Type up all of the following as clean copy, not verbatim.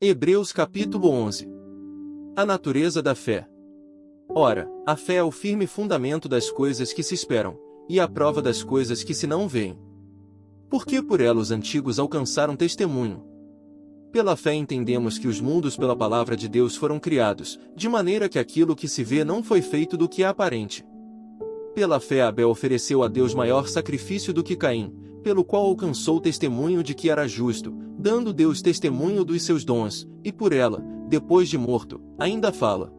Hebreus capítulo 11. A natureza da fé. Ora, a fé é o firme fundamento das coisas que se esperam, e a prova das coisas que se não veem. Porque por ela os antigos alcançaram testemunho. Pela fé entendemos que os mundos pela palavra de Deus foram criados, de maneira que aquilo que se vê não foi feito do que é aparente. Pela fé Abel ofereceu a Deus maior sacrifício do que Caim, pelo qual alcançou testemunho de que era justo, dando Deus testemunho dos seus dons, e por ela, depois de morto, ainda fala.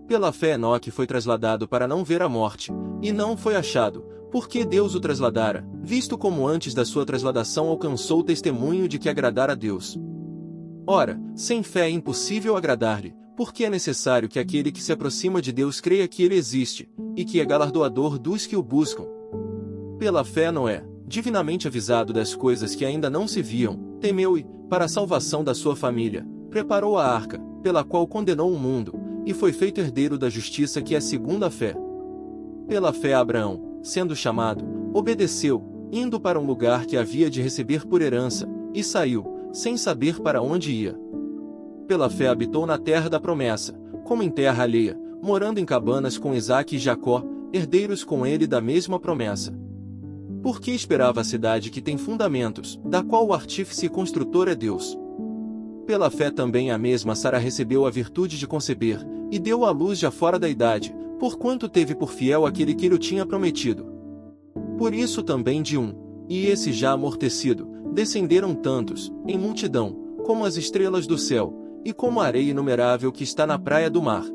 Pela fé Enoque foi trasladado para não ver a morte, e não foi achado, porque Deus o trasladara, visto como antes da sua trasladação alcançou o testemunho de que agradara a Deus. Ora, sem fé é impossível agradar-lhe, porque é necessário que aquele que se aproxima de Deus creia que ele existe, e que é galardoador dos que o buscam. Pela fé Noé, divinamente avisado das coisas que ainda não se viam, temeu e, para a salvação da sua família, preparou a arca, pela qual condenou o mundo, e foi feito herdeiro da justiça que é segundo a fé. Pela fé Abraão, sendo chamado, obedeceu, indo para um lugar que havia de receber por herança, e saiu, sem saber para onde ia. Pela fé habitou na terra da promessa, como em terra alheia, morando em cabanas com Isaque e Jacó, herdeiros com ele da mesma promessa. Porque esperava a cidade que tem fundamentos, da qual o artífice e construtor é Deus. Pela fé também a mesma Sara recebeu a virtude de conceber, e deu à luz já fora da idade, porquanto teve por fiel aquele que lhe tinha prometido. Por isso também de um, e esse já amortecido, descenderam tantos, em multidão, como as estrelas do céu, e como a areia inumerável que está na praia do mar.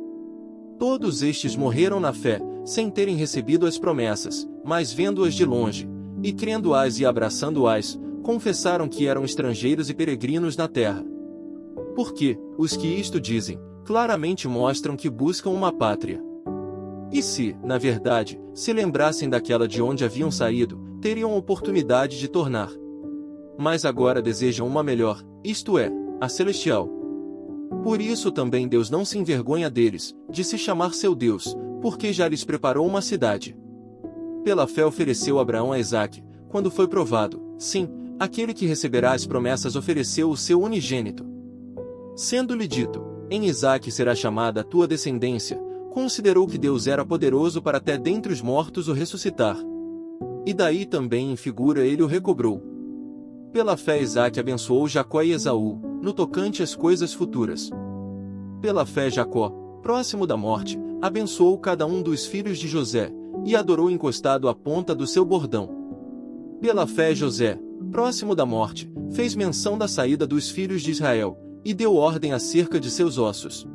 Todos estes morreram na fé, sem terem recebido as promessas, mas vendo-as de longe, e crendo-as e abraçando-as, confessaram que eram estrangeiros e peregrinos na terra. Porque, os que isto dizem, claramente mostram que buscam uma pátria. E se, na verdade, se lembrassem daquela de onde haviam saído, teriam oportunidade de tornar. Mas agora desejam uma melhor, isto é, a celestial. Por isso também Deus não se envergonha deles, de se chamar seu Deus, porque já lhes preparou uma cidade. Pela fé ofereceu Abraão a Isaque, quando foi provado, sim, aquele que receberá as promessas ofereceu o seu unigênito. Sendo-lhe dito, em Isaque será chamada a tua descendência, considerou que Deus era poderoso para até dentre os mortos o ressuscitar. E daí também em figura ele o recobrou. Pela fé Isaque abençoou Jacó e Esaú, no tocante às coisas futuras. Pela fé Jacó, próximo da morte, abençoou cada um dos filhos de José, e adorou encostado à ponta do seu bordão. Pela fé José, próximo da morte, fez menção da saída dos filhos de Israel, e deu ordem acerca de seus ossos.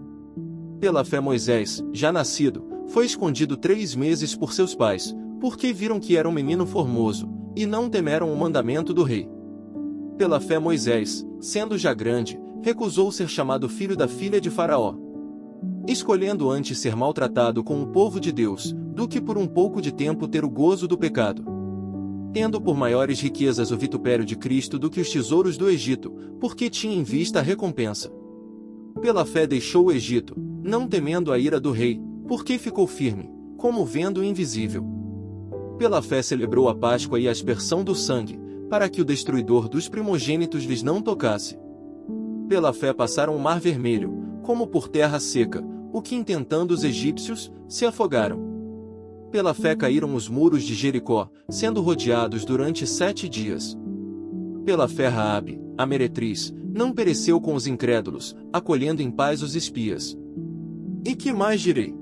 Pela fé Moisés, já nascido, foi escondido 3 meses por seus pais, porque viram que era um menino formoso, e não temeram o mandamento do rei. Pela fé Moisés, sendo já grande, recusou ser chamado filho da filha de Faraó, escolhendo antes ser maltratado com o povo de Deus, do que por um pouco de tempo ter o gozo do pecado. Tendo por maiores riquezas o vitupério de Cristo do que os tesouros do Egito, porque tinha em vista a recompensa. Pela fé deixou o Egito, não temendo a ira do rei, porque ficou firme, como vendo o invisível. Pela fé celebrou a Páscoa e a aspersão do sangue, para que o destruidor dos primogênitos lhes não tocasse. Pela fé passaram o mar vermelho, como por terra seca, o que intentando os egípcios, se afogaram. Pela fé caíram os muros de Jericó, sendo rodeados durante 7 dias. Pela fé Raabe, a meretriz, não pereceu com os incrédulos, acolhendo em paz os espias. E que mais direi?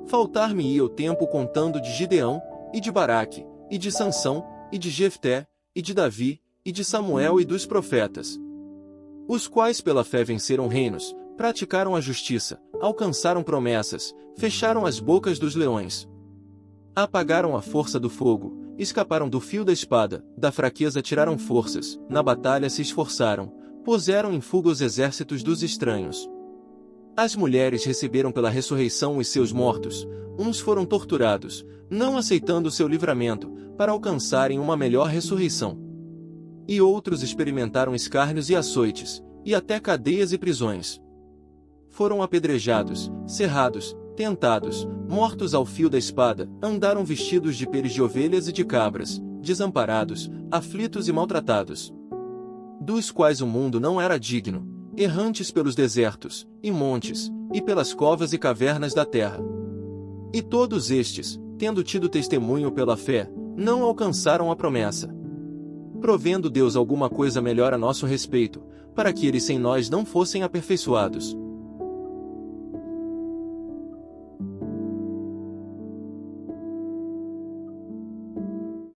Faltar-me-ia o tempo contando de Gideão, e de Baraque, e de Sansão, e de Jefté, e de Davi, e de Samuel e dos profetas. Os quais pela fé venceram reinos, praticaram a justiça, alcançaram promessas, fecharam as bocas dos leões. Apagaram a força do fogo, escaparam do fio da espada, da fraqueza tiraram forças, na batalha se esforçaram, puseram em fuga os exércitos dos estranhos. As mulheres receberam pela ressurreição os seus mortos, uns foram torturados, não aceitando o seu livramento, para alcançarem uma melhor ressurreição. E outros experimentaram escárnios e açoites, e até cadeias e prisões. Foram apedrejados, cerrados, tentados, mortos ao fio da espada, andaram vestidos de peles de ovelhas e de cabras, desamparados, aflitos e maltratados. Dos quais o mundo não era digno, errantes pelos desertos, e montes, e pelas covas e cavernas da terra. E todos estes, tendo tido testemunho pela fé, não alcançaram a promessa. Provendo Deus alguma coisa melhor a nosso respeito, para que eles sem nós não fossem aperfeiçoados.